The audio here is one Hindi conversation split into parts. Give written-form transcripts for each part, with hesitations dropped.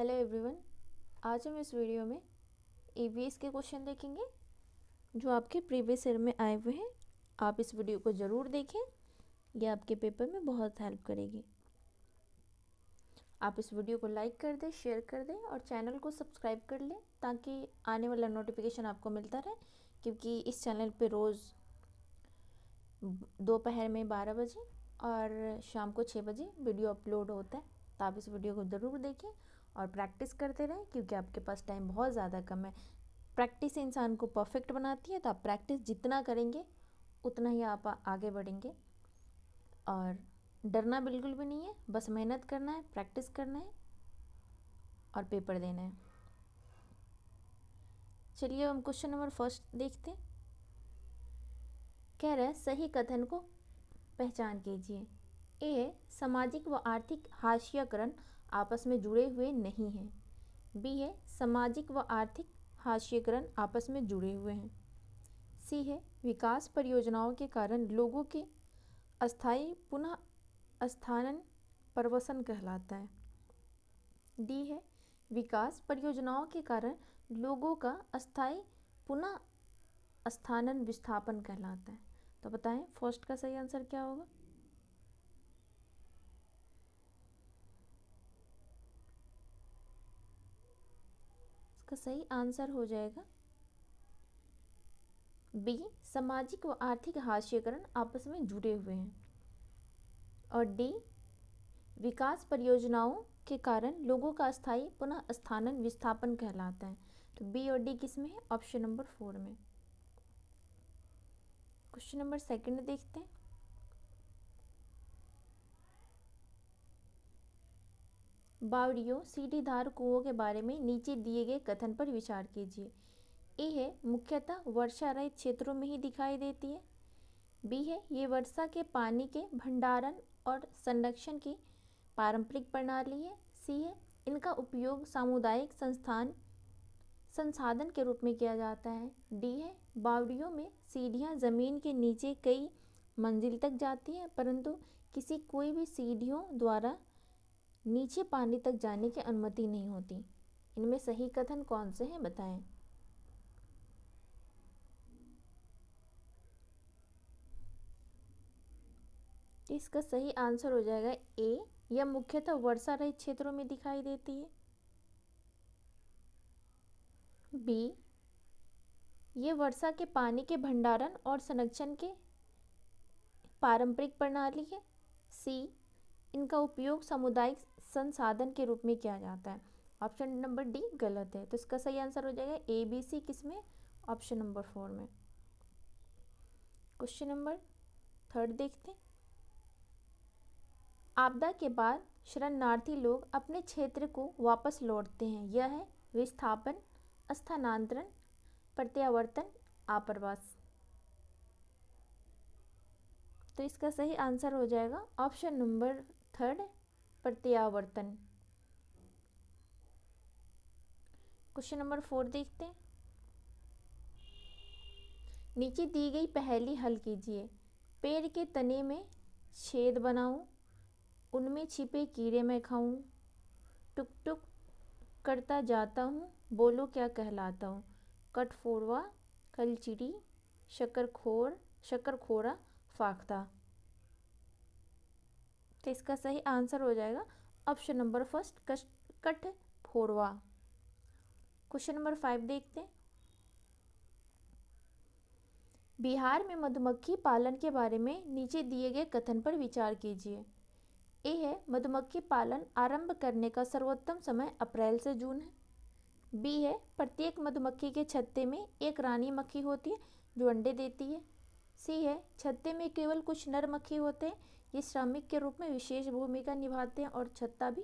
Hello everyone. आज हम इस वीडियो में ईवीएस के क्वेश्चन देखेंगे जो आपके प्रीवियस ईयर में आए हुए हैं। आप इस वीडियो को ज़रूर देखें, यह आपके पेपर में बहुत हेल्प करेगी। आप इस वीडियो को लाइक कर दें, शेयर कर दें और चैनल को सब्सक्राइब कर लें ताकि आने वाला नोटिफिकेशन आपको मिलता रहे, क्योंकि इस चैनल पे रोज़ दोपहर में 12 बजे और शाम को 6 बजे वीडियो अपलोड होता है। तो आप इस वीडियो को ज़रूर देखें और प्रैक्टिस करते रहें, क्योंकि आपके पास टाइम बहुत ज़्यादा कम है। प्रैक्टिस इंसान को परफेक्ट बनाती है, तो आप प्रैक्टिस जितना करेंगे उतना ही आप आगे बढ़ेंगे। और डरना बिल्कुल भी नहीं है, बस मेहनत करना है, प्रैक्टिस करना है और पेपर देना है। चलिए हम क्वेश्चन नंबर फर्स्ट देखते हैं। कह रहे हैं सही कथन को पहचान कीजिए। ए है सामाजिक व आर्थिक हाशियाकरण आपस में जुड़े हुए नहीं हैं। बी है सामाजिक व आर्थिक हाशियाकरण आपस में जुड़े हुए हैं। सी है विकास परियोजनाओं के कारण लोगों के अस्थायी पुनः स्थानन प्रवसन कहलाता है। डी है विकास परियोजनाओं के कारण लोगों का अस्थायी पुनः स्थानन विस्थापन कहलाता है। तो बताएं फर्स्ट का सही आंसर क्या होगा। इसका सही आंसर हो जाएगा बी, सामाजिक व आर्थिक हाशियाकरण आपस में जुड़े हुए हैं। और डी, विकास परियोजनाओं के कारण लोगों का अस्थायी पुनः स्थानन विस्थापन कहलाता है। तो बी और डी किस में है? ऑप्शन नंबर 4 में। क्वेश्चन नंबर सेकंड देखते हैं। बावड़ियों सीढ़ीदार कुओं के बारे में नीचे दिए गए कथन पर विचार कीजिए। ए है मुख्यतः वर्षा रहित क्षेत्रों में ही दिखाई देती है। बी है ये वर्षा के पानी के भंडारण और संरक्षण की पारंपरिक प्रणाली है। सी है इनका उपयोग सामुदायिक संसाधन के रूप में किया जाता है। डी है बावड़ियों में सीढ़ियाँ जमीन के नीचे कई मंजिल तक जाती हैं, परंतु किसी कोई भी सीढ़ियों द्वारा नीचे पानी तक जाने की अनुमति नहीं होती। इनमें सही कथन कौन से हैं बताएं। इसका सही आंसर हो जाएगा ए, यह मुख्यतः वर्षा रहित क्षेत्रों में दिखाई देती है। बी, ये वर्षा के पानी के भंडारण और संरक्षण के पारंपरिक प्रणाली है। सी, इनका उपयोग सामुदायिक संसाधन के रूप में किया जाता है। ऑप्शन नंबर डी गलत है, तो इसका सही आंसर हो जाएगा ए बी सी किसमें? ऑप्शन नंबर 4 में। क्वेश्चन नंबर थर्ड देखते हैं। आपदा के बाद शरणार्थी लोग अपने क्षेत्र को वापस लौटते हैं। यह है विस्थापन, स्थानांतरण, प्रत्यावर्तन, आप्रवास। तो इसका सही आंसर हो जाएगा ऑप्शन नंबर 3 प्रत्यावर्तन। क्वेश्चन नंबर 4 देखते हैं। नीचे दी गई पहेली हल कीजिए। पेड़ के तने में छेद बनाऊं, उनमें छिपे कीड़े मैं खाऊं, टुक टुक करता जाता हूँ, बोलो क्या कहलाता हूँ। कटफोड़वा, कलचिड़ी, शक्करखोरा, फाख्ता। तो इसका सही आंसर हो जाएगा ऑप्शन नंबर फर्स्ट कटफोड़वा। क्वेश्चन नंबर 5 देखते हैं। बिहार में मधुमक्खी पालन के बारे में नीचे दिए गए कथन पर विचार कीजिए। ए है मधुमक्खी पालन आरंभ करने का सर्वोत्तम समय अप्रैल से जून है। बी है प्रत्येक मधुमक्खी के छत्ते में एक रानी मक्खी होती है जो अंडे देती है। सी है छत्ते में केवल कुछ नर मक्खी होते हैं, ये श्रमिक के रूप में विशेष भूमिका निभाते हैं और छत्ता भी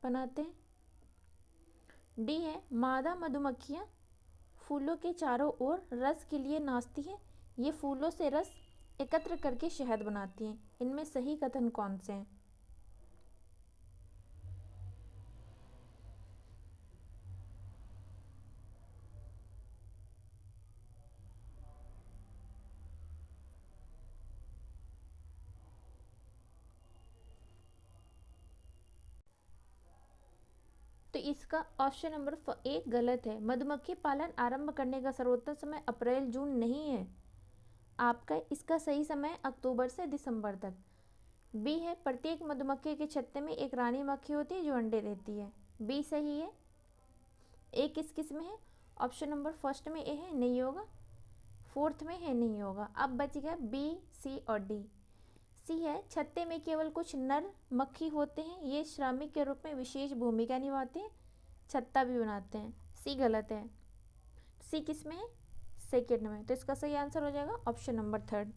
बनाते हैं। डी है मादा मधुमक्खियाँ फूलों के चारों ओर रस के लिए नाचती हैं, ये फूलों से रस एकत्र करके शहद बनाती हैं। इनमें सही कथन कौन से हैं? तो इसका ऑप्शन नंबर एक गलत है। मधुमक्खी पालन आरंभ करने का सर्वोत्तम समय अप्रैल जून नहीं है आपका। इसका सही समय अक्टूबर से दिसंबर तक। बी है, प्रत्येक मधुमक्खी के छत्ते में एक रानी मक्खी होती है जो अंडे देती है। बी सही है। ए किस किस में है? ऑप्शन नंबर फर्स्ट में ए है, नहीं होगा। फोर्थ में है, नहीं होगा। अब बच गया बी, सी और डी। सी है, छत्ते में केवल कुछ नर मक्खी होते हैं, ये श्रमिक के रूप में विशेष भूमिका निभाते हैं, छत्ता भी बनाते हैं। सी गलत है। सी किस में है? सेकेंड में। तो इसका सही आंसर हो जाएगा ऑप्शन नंबर थर्ड।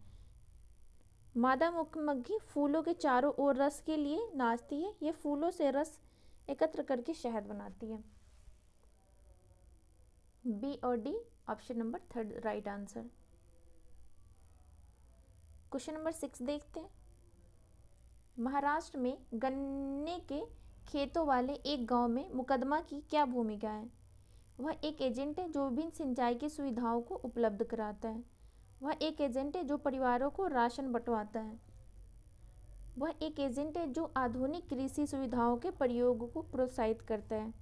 मादा मधुमक्खी फूलों के चारों ओर रस के लिए नाचती है, ये फूलों से रस एकत्र करके शहद बनाती है। बी और D option number third right answer. Question number 6 देखते हैं। महाराष्ट्र में गन्ने के खेतों वाले एक गांव में मुकदमा की क्या भूमिका है? वह एक एजेंट है जो विभिन्न सिंचाई की सुविधाओं को उपलब्ध कराता है। वह एक एजेंट है जो परिवारों को राशन बंटवाता है। वह एक एजेंट है जो आधुनिक कृषि सुविधाओं के प्रयोग को प्रोत्साहित करता है।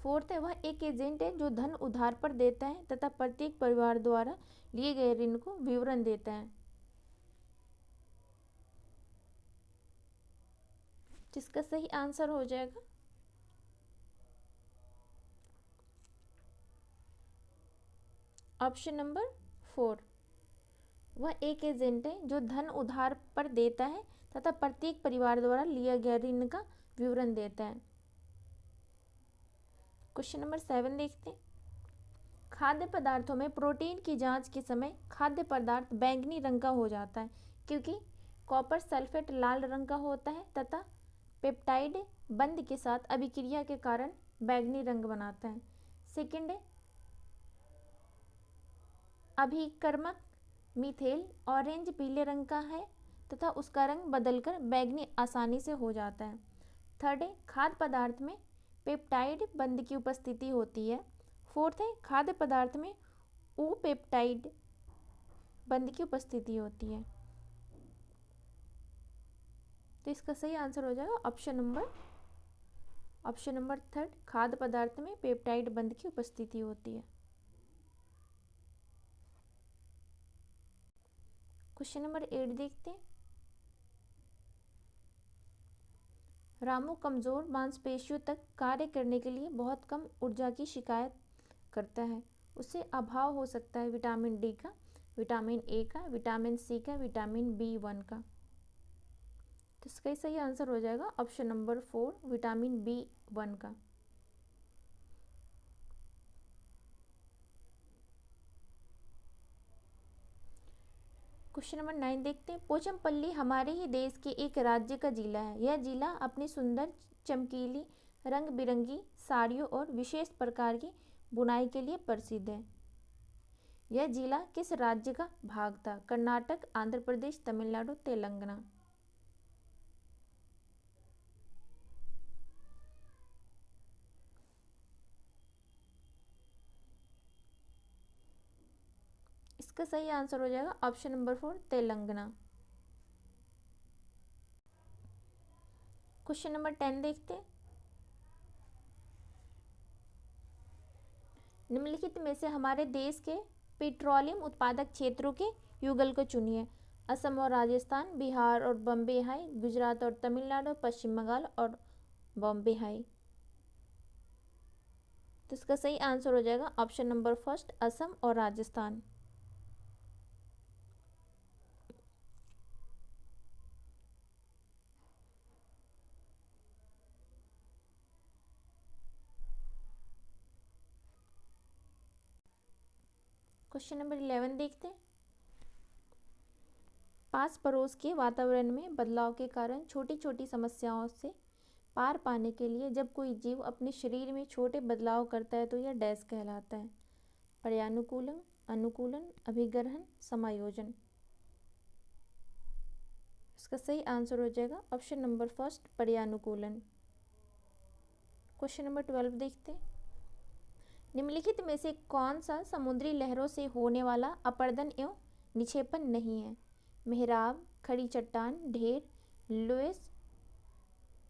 फोर्थ है, वह एक एजेंट है जो धन उधार पर देता है तथा प्रत्येक परिवार द्वारा लिए गए ऋण को विवरण देता है। जिसका सही आंसर हो जाएगा ऑप्शन नंबर 4। वह एक एजेंट है जो धन उधार पर देता है तथा प्रत्येक परिवार द्वारा लिया गया ऋण का विवरण देता है। क्वेश्चन नंबर 7 देखते हैं। खाद्य पदार्थों में प्रोटीन की जांच के समय खाद्य पदार्थ बैंगनी रंग का हो जाता है क्योंकि कॉपर सल्फेट लाल रंग का होता है तथा पेप्टाइड बंध के साथ अभिक्रिया के कारण बैंगनी रंग बनाता है। सेकंड है, अभिकर्मक मीथेल ऑरेंज पीले रंग का है तथा उसका रंग बदलकर बैंगनी आसानी से हो जाता है। थर्ड है, खाद्य पदार्थ में पेप्टाइड बंध की उपस्थिति होती है। फोर्थ है, खाद्य पदार्थ में ऊ पेप्टाइड बंध की उपस्थिति होती है। तो इसका सही आंसर हो जाएगा ऑप्शन नंबर थर्ड, खाद्य पदार्थ में पेप्टाइड बंध की उपस्थिति होती है। क्वेश्चन नंबर 8 देखते हैं। रामू कमजोर मांसपेशियों तक कार्य करने के लिए बहुत कम ऊर्जा की शिकायत करता है। उसे अभाव हो सकता है विटामिन डी का, विटामिन ए का, विटामिन सी का, विटामिन B1 का। तो इसका सही आंसर हो जाएगा ऑप्शन नंबर 4 विटामिन B1 का। क्वेश्चन नंबर 9 देखते हैं। पोचमपल्ली हमारे ही देश के एक राज्य का जिला है। यह जिला अपनी सुंदर चमकीली रंग बिरंगी साड़ियों और विशेष प्रकार की बुनाई के लिए प्रसिद्ध है। यह जिला किस राज्य का भाग था? कर्नाटक, आंध्र प्रदेश, तमिलनाडु, तेलंगाना। इसका सही आंसर हो जाएगा option number 4 Telangana. Question number 10 देखते हैं। निम्नलिखित में से हमारे देश के पेट्रोलियम उत्पादक क्षेत्रों के युगल को चुनिए। असम और राजस्थान, बिहार और बॉम्बे हाई, गुजरात और तमिलनाडु, पश्चिम बंगाल और बॉम्बे हाई। तो इसका सही आंसर हो जाएगा ऑप्शन नंबर फर्स्ट असम और राजस्थान। क्वेश्चन नंबर 11 देखते हैं। पास पड़ोस के वातावरण में बदलाव के कारण छोटी छोटी समस्याओं से पार पाने के लिए जब कोई जीव अपने शरीर में छोटे बदलाव करता है तो यह डैश कहलाता है। पर्यानुकूलन, अनुकूलन, अभिग्रहण, समायोजन। इसका सही आंसर हो जाएगा ऑप्शन नंबर फर्स्ट पर्यानुकूलन। क्वेश्चन नंबर 12 देखते हैं। निम्नलिखित में से कौन सा समुद्री लहरों से होने वाला अपरदन एवं निक्षेपण नहीं है? मेहराब, खड़ी चट्टान, ढेर, लुईस,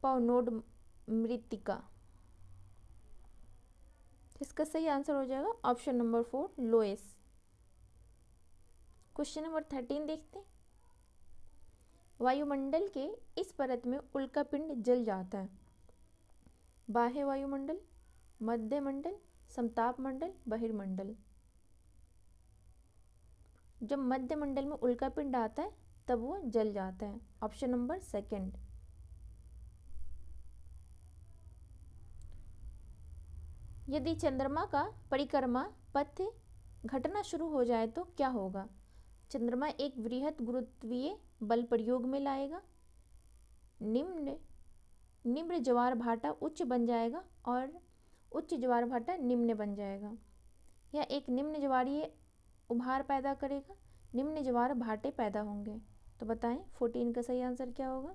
पौनोड मृत्तिका। इसका सही आंसर हो जाएगा ऑप्शन नंबर 4 लोएस। क्वेश्चन नंबर 13 देखते हैं। वायुमंडल के इस परत में उल्का पिंड जल जाता है। बाह्य वायुमंडल, मध्य मंडल, समताप मंडल, बहिर्मंडल। जब मध्य मंडल में उल्का पिंड आता है तब वो जल जाता है। Option number second. यदि चंद्रमा का परिक्रमा पथ घटना शुरू हो जाए तो क्या होगा? चंद्रमा एक वृहद गुरुत्वीय बल प्रयोग में लाएगा, निम्न ज्वार भाटा उच्च बन जाएगा और उच्च ज्वार भाटा निम्न बन जाएगा, या एक निम्न ज्वारीय उभार पैदा करेगा, निम्न ज्वार भाटे पैदा होंगे। तो बताएं 14 का सही आंसर क्या होगा?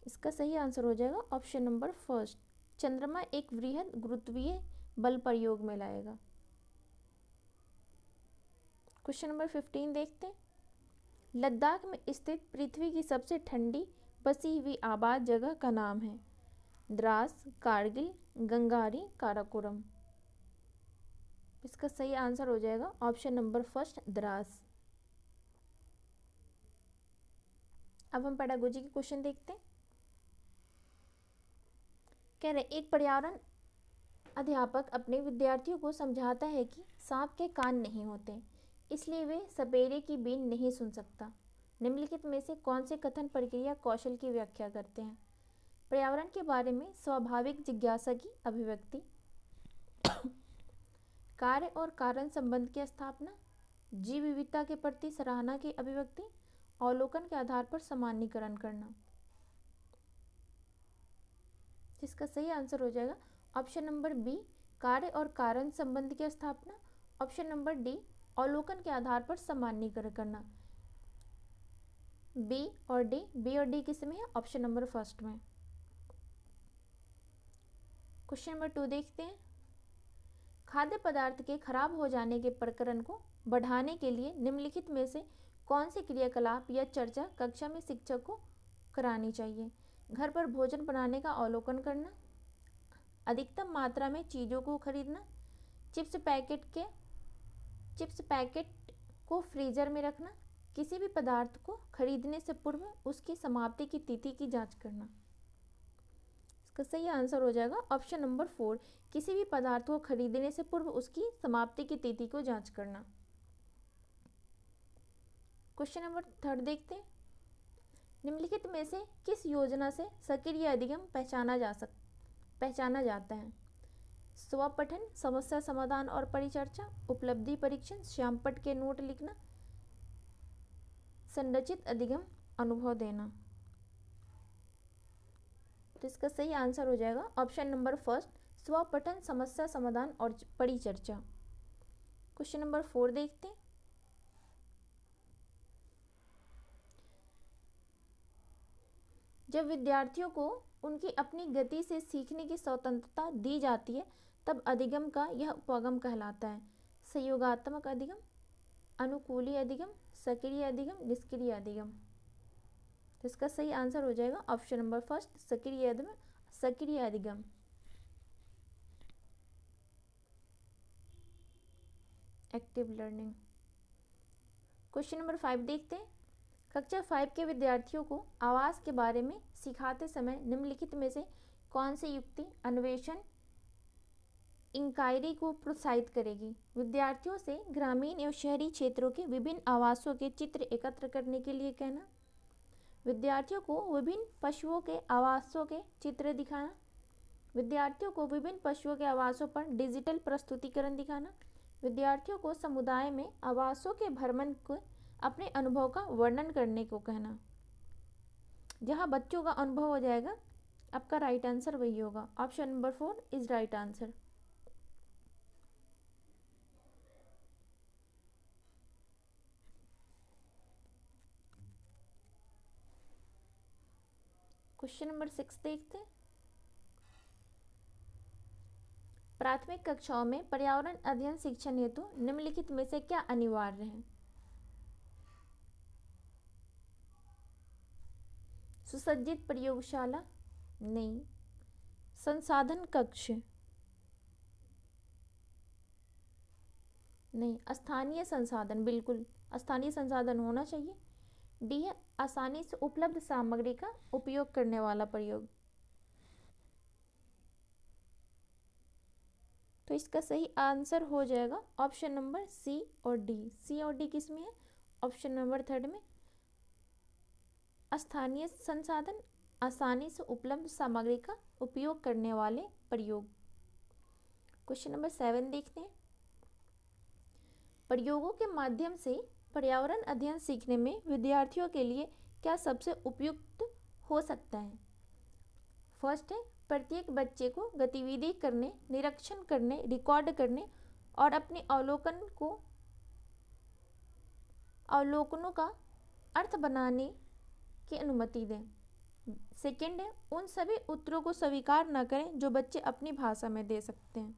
इसका सही आंसर हो जाएगा ऑप्शन नंबर फर्स्ट। चंद्रमा एक वृहद गुरुत्वीय बल प्रयोग में लाएगा। क्वेश्चन नंबर 15 देखते हैं। लद्दाख में स्थित पृथ्वी की सबसे ठंडी बसी हुई आबाद जगह का नाम है। द्रास, कारगिल, गंगारी, काराकोरम। इसका सही आंसर हो जाएगा ऑप्शन नंबर फर्स्ट द्रास। अब हम पेडागोजी के क्वेश्चन देखते हैं। कह रहे एक पर्यावरण अध्यापक अपने विद्यार्थियों को समझाता है कि सांप के कान नहीं होते, इसलिए वे सपेरे की बीन नहीं सुन सकता। निम्नलिखित में से कौन से कथन प्रक्रिया कौशल की व्याख्या करते हैं? पर्यावरण के बारे में स्वाभाविक जिज्ञासा की अभिव्यक्ति, कार्य और कारण संबंध की स्थापना, जीव विविधता के प्रति सराहना की अभिव्यक्ति, अवलोकन के आधार पर सामान्यीकरण करना। जिसका सही आंसर हो जाएगा ऑप्शन नंबर बी, कार्य और कारण संबंध की स्थापना। ऑप्शन नंबर डी, अवलोकन के आधार पर सामान्यीकरण करना। बी और डी किस में है? ऑप्शन नंबर फर्स्ट में। क्वेश्चन नंबर 2 देखते हैं। खाद्य पदार्थ के खराब हो जाने के प्रकरण को बढ़ाने के लिए निम्नलिखित में से कौन सी क्रियाकलाप या चर्चा कक्षा में शिक्षक को करानी चाहिए? घर पर भोजन बनाने का अवलोकन करना, अधिकतम मात्रा में चीज़ों को खरीदना, चिप्स पैकेट को फ्रीजर में रखना, किसी भी पदार्थ को खरीदने से पूर्व उसकी समाप्ति की तिथि की जांच करना। इसका सही आंसर हो जाएगा ऑप्शन नंबर 4, किसी भी पदार्थ को खरीदने से पूर्व उसकी समाप्ति की तिथि को जांच करना। क्वेश्चन नंबर 3 देखते हैं। निम्नलिखित में से किस योजना से सक्रिय अधिगम पहचाना जाता है? स्वपठन, समस्या समाधान और परिचर्चा, उपलब्धि परीक्षण, श्यामपट्ट के नोट लिखना, संरचित अधिगम, अनुभव देना। तो इसका सही आंसर हो जाएगा ऑप्शन नंबर फर्स्ट, स्वपठन, समस्या समाधान और परिचर्चा। क्वेश्चन नंबर 4 देखते हैं। जब विद्यार्थियों को उनकी अपनी गति से सीखने की स्वतंत्रता दी जाती है तब अधिगम का यह उपगम कहलाता है। सहयोगात्मक अधिगम, अनुकूली अधिगम, सक्रिय अधिगम, निष्क्रिय अधिगम। तो इसका सही आंसर हो जाएगा ऑप्शन नंबर फर्स्ट, सक्रिय अधिगम। Active learning. क्वेश्चन नंबर 5 देखते हैं। कक्षा 5 के विद्यार्थियों को आवास के बारे में सिखाते समय निम्नलिखित में से कौन सी युक्ति अन्वेषण इंक्वायरी को प्रोत्साहित करेगी? विद्यार्थियों से ग्रामीण एवं शहरी क्षेत्रों के विभिन्न आवासों के चित्र एकत्र करने के लिए कहना, विद्यार्थियों को विभिन्न पशुओं के आवासों के चित्र दिखाना, विद्यार्थियों को विभिन्न पशुओं के आवासों पर डिजिटल प्रस्तुतिकरण दिखाना, विद्यार्थियों को समुदाय में आवासों के भ्रमण को अपने अनुभव का वर्णन करने को कहना। जहां बच्चों का अनुभव हो जाएगा आपका राइट आंसर वही होगा। Option number 4 is right answer. Question number 6 देखते हैं। प्राथमिक कक्षाओं में पर्यावरण अध्ययन शिक्षण हेतु निम्नलिखित में से क्या अनिवार्य है? सुसज्जित प्रयोगशाला? नहीं। संसाधन कक्ष? नहीं, स्थानीय संसाधन, बिल्कुल स्थानीय संसाधन होना चाहिए। डी है आसानी से उपलब्ध सामग्री का उपयोग करने वाला प्रयोग। तो इसका सही आंसर हो जाएगा ऑप्शन नंबर सी और डी। सी और डी किस में है? ऑप्शन नंबर थर्ड में। स्थानीय संसाधन, आसानी से उपलब्ध सामग्री का उपयोग करने वाले प्रयोग। क्वेश्चन नंबर 7 देखते हैं। प्रयोगों के माध्यम से पर्यावरण अध्ययन सीखने में विद्यार्थियों के लिए क्या सबसे उपयुक्त हो सकता है? फर्स्ट है, प्रत्येक बच्चे को गतिविधि करने, निरीक्षण करने, रिकॉर्ड करने और अपने अवलोकनों का अर्थ बनाने की अनुमति दें। सेकेंड है, उन सभी उत्तरों को स्वीकार न करें जो बच्चे अपनी भाषा में दे सकते हैं।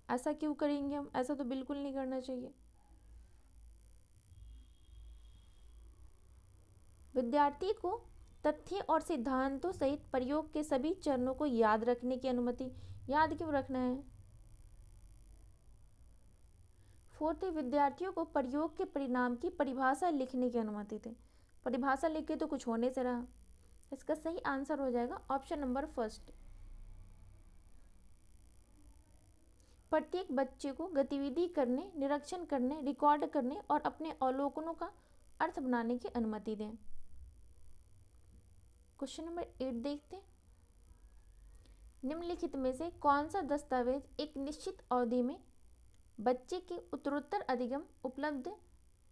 ऐसा क्यों करेंगे हम? ऐसा तो बिल्कुल नहीं करना चाहिए। विद्यार्थी को तथ्य और सिद्धांतों सहित प्रयोग के सभी चरणों को याद रखने की अनुमति। याद क्यों रखना है? फोर्थ, विद्यार्थियों को प्रयोग के परिणाम की परिभाषा लिखने की अनुमति दें। परिभाषा लिख के तो कुछ होने से रहा। इसका सही आंसर हो जाएगा ऑप्शन नंबर फर्स्ट। प्रत्येक बच्चे को गतिविधि करने, निरीक्षण करने, रिकॉर्ड करने और अपने अवलोकनों का अर्थ बनाने की अनुमति दें। क्वेश्चन नंबर 8 देखते हैं। निम्नलिखित में से कौन सा दस्तावेज एक निश्चित अवधि में बच्चे की उत्तरोत्तर अधिगम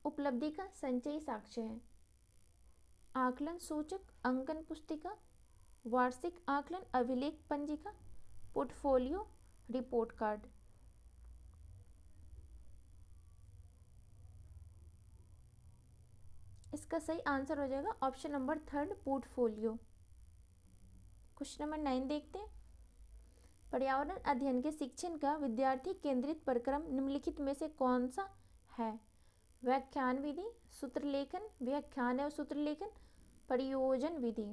उपलब्धि का संचयी साक्ष्य है? आकलन सूचक, अंकन पुस्तिका, वार्षिक आकलन अभिलेख पंजिका, पोर्टफोलियो, रिपोर्ट कार्ड। इसका सही आंसर हो जाएगा option number third, portfolio. Question number 9 देखते हैं। पर्यावरण अध्ययन के शिक्षण का विद्यार्थी केंद्रित प्रक्रम निम्नलिखित में से कौन सा है? व्याख्यान विधि, सूत्रलेखन, व्याख्यान और सूत्रलेखन, परियोजन विधि।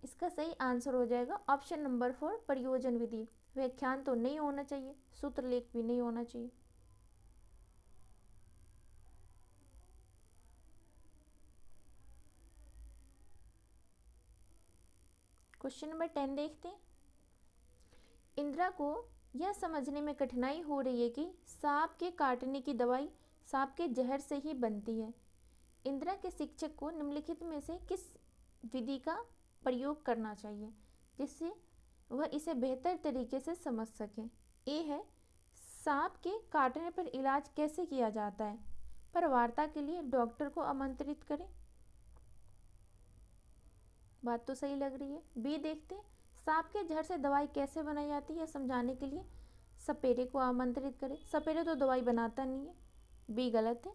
इसका सही आंसर हो जाएगा ऑप्शन नंबर 4, परियोजन विधि। व्याख्यान तो नहीं होना चाहिए, सूत्रलेख भी नहीं होना चाहिए। क्वेश्चन नंबर 10 देखते हैं। इंदिरा को यह समझने में कठिनाई हो रही है कि सांप के काटने की दवाई सांप के जहर से ही बनती है। इंदिरा के शिक्षक को निम्नलिखित में से किस विधि का प्रयोग करना चाहिए जिससे वह इसे बेहतर तरीके से समझ सके? ए है, सांप के काटने पर इलाज कैसे किया जाता है, पर वार्ता के लिए डॉक्टर को आमंत्रित करें। बात तो सही लग रही है। बी देखते हैं, सांप के जहर से दवाई कैसे बनाई जाती है समझाने के लिए सपेरे को आमंत्रित करें। सपेरे तो दवाई बनाता नहीं है, बी गलत है।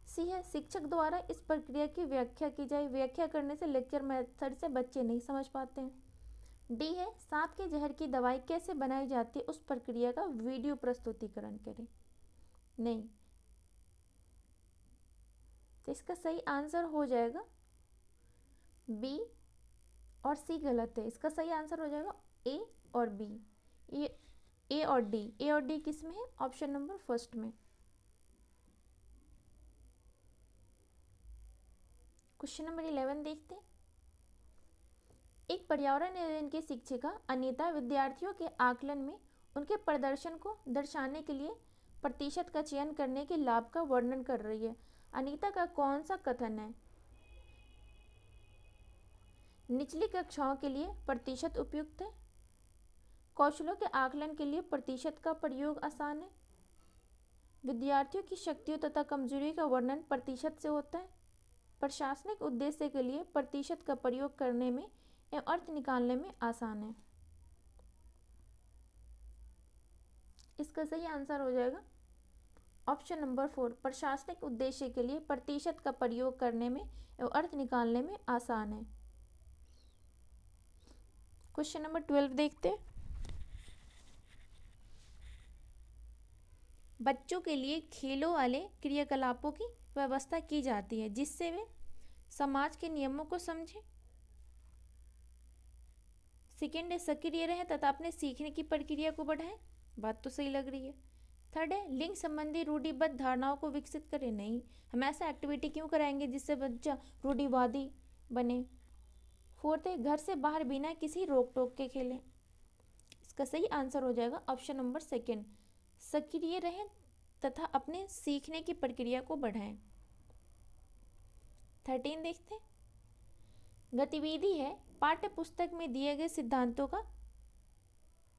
सी है, शिक्षक द्वारा इस प्रक्रिया की व्याख्या की जाए। व्याख्या करने से लेक्चर मेथड से बच्चे नहीं समझ पाते हैं। डी है, सांप के जहर की दवाई कैसे बनाई जाती है उस प्रक्रिया का वीडियो प्रस्तुतिकरण करें। नहीं, तो इसका सही आंसर हो जाएगा बी और सी गलत है। इसका सही आंसर हो जाएगा ए और बी। ये ए और डी, ए और डी किस में है? ऑप्शन नंबर फर्स्ट में। क्वेश्चन नंबर 11 देखते हैं। एक पर्यावरण अध्ययन की शिक्षिका अनीता विद्यार्थियों के आकलन में उनके प्रदर्शन को दर्शाने के लिए प्रतिशत का चयन करने के लाभ का वर्णन कर रही है। अनीता का कौन सा कथन है? निचली कक्षाओं के लिए प्रतिशत उपयुक्त है, कौशलों के आकलन के लिए प्रतिशत का प्रयोग आसान है, विद्यार्थियों की शक्तियों तथा कमजोरी का वर्णन प्रतिशत से होता है, प्रशासनिक उद्देश्य के लिए प्रतिशत का प्रयोग करने में एवं अर्थ निकालने में आसान है। इसका सही आंसर हो जाएगा ऑप्शन नंबर 4, प्रशासनिक उद्देश्य के लिए प्रतिशत का प्रयोग करने में एवं अर्थ निकालने में आसान है। क्वेश्चन नंबर 12 देखते हैं। बच्चों के लिए खेलों वाले क्रियाकलापों की व्यवस्था की जाती है जिससे वे समाज के नियमों को समझें, सेकेंड है सक्रिय रहें तथा अपने सीखने की प्रक्रिया को बढ़ाएं। बात तो सही लग रही है। थर्ड है लिंग संबंधी रूढ़िबद्ध धारणाओं को विकसित करें। नहीं, हम ऐसा एक्टिविटी क्यों कराएंगे जिससे बच्चा रूढ़िवादी बने। फोर्थ है घर से बाहर बिना किसी रोक टोक के खेलें। इसका सही आंसर हो जाएगा ऑप्शन नंबर सेकेंड, सक्रिय रहें तथा अपने सीखने की प्रक्रिया को बढ़ाएं। 13 देखते हैं। गतिविधि है पाठ्य पुस्तक में दिए गए सिद्धांतों का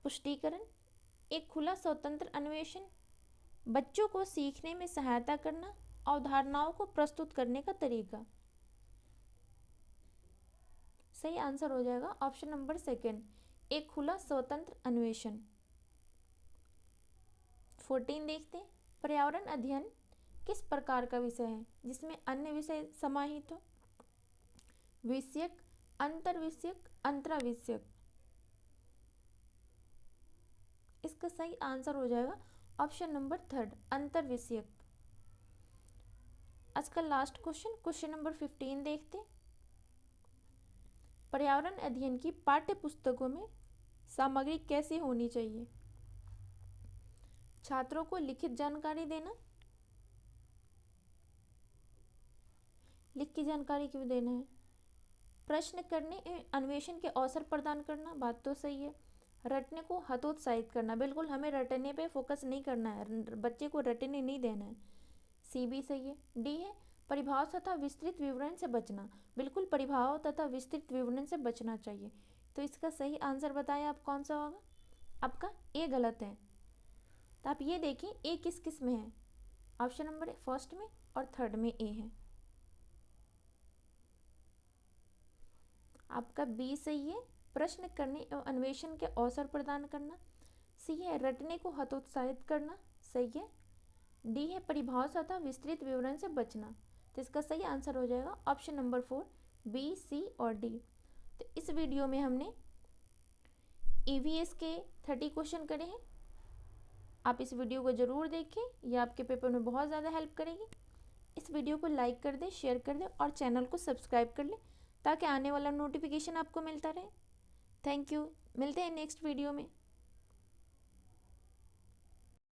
पुष्टिकरण, एक खुला स्वतंत्र अन्वेषण, बच्चों को सीखने में सहायता करना, अवधारणाओं को प्रस्तुत करने का तरीका। सही आंसर हो जाएगा ऑप्शन नंबर सेकेंड, एक खुला स्वतंत्र अन्वेषण। 14 देखते हैं। पर्यावरण अध्ययन किस प्रकार का विषय है जिसमें अन्य विषय समाहित हो। विषयक, अंतर्विषयक, अंतराविषयक। इसका सही आंसर हो जाएगा ऑप्शन नंबर थर्ड, अंतर्विषयक। आज का लास्ट क्वेश्चन नंबर 15 देखते हैं। पर्यावरण अध्ययन की पाठ्य पुस्तकों में सामग्री कैसी होनी चाहिए। छात्रों को लिखित जानकारी देना। लिख की जानकारी क्यों देना है। प्रश्न करने एवं अन्वेषण के अवसर प्रदान करना। बात तो सही है। रटने को हतोत्साहित करना। बिल्कुल हमें रटने पे फोकस नहीं करना है, बच्चे को रटने नहीं देना है। सी भी सही है। डी है परिभाव तथा विस्तृत विवरण से बचना। बिल्कुल परिभाव तथा विस्तृत विवरण से बचना चाहिए। तो इसका सही आंसर बताएं आप कौन सा होगा। आपका ए गलत है। तो आप ये देखें ए किस किस में है। ऑप्शन नंबर फर्स्ट में और थर्ड में ए है। आपका बी सही है, प्रश्न करने एवं अन्वेषण के अवसर प्रदान करना। सी है रटने को हतोत्साहित करना, सही है। डी है परिभाव तथा विस्तृत विवरण से बचना। तो इसका सही आंसर हो जाएगा ऑप्शन नंबर 4, बी, सी और डी। तो इस वीडियो में हमने ईवीएस के 30 क्वेश्चन करे हैं। आप इस वीडियो को ज़रूर देखें, यह आपके पेपर में बहुत ज़्यादा हेल्प करेगी। इस वीडियो को लाइक कर दें, शेयर कर दें और चैनल को सब्सक्राइब कर लें ताकि आने वाला नोटिफिकेशन आपको मिलता रहे। Thank you. मिलते हैं नेक्स्ट वीडियो में।